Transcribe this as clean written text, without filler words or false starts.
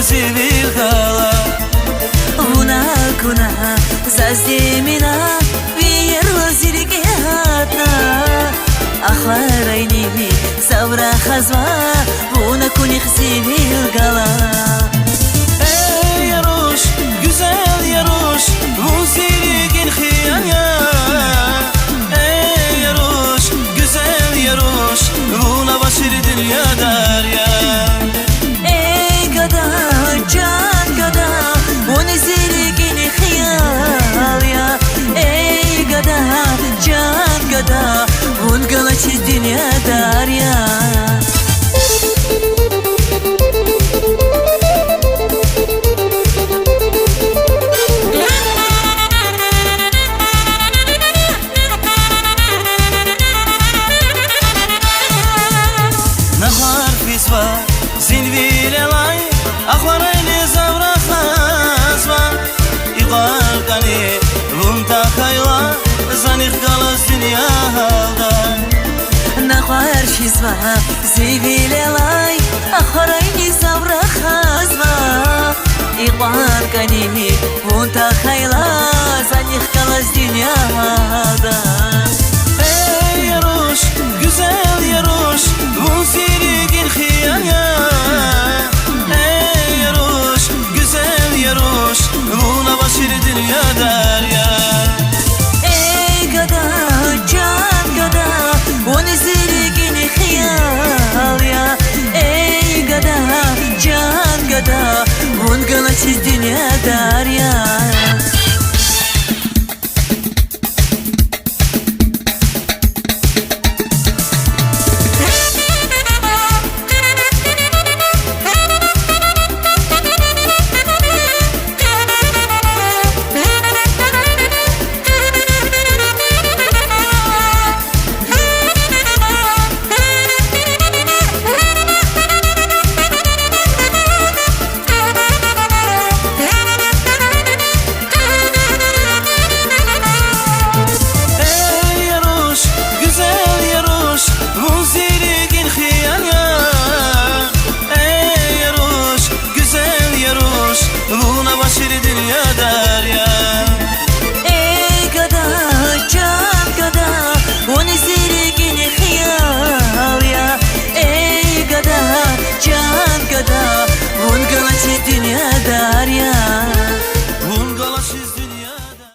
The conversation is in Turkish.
зивилгала. Вунакуна заздемина виерло зиргеатна. Ахварайни савра хазва вунакуних зивилгала. Ey yaruş, güzel yaruş, bu zirgin hıyan ya. Ey yaruş, güzel yaruş, buna başır dünya dar ya. Ey gada, can gada, onu zirgin hıyal ya. Ey gada, can gada, onu galaçı dünya dar ya. Zinvilelay akvarayni zavra khazva iqarqani vunta khayla zanikh galas dünya halda. Nahar shizva zinvilelay akvarayni zavra khazva iqarqani vunta khayla zanikh galas dünya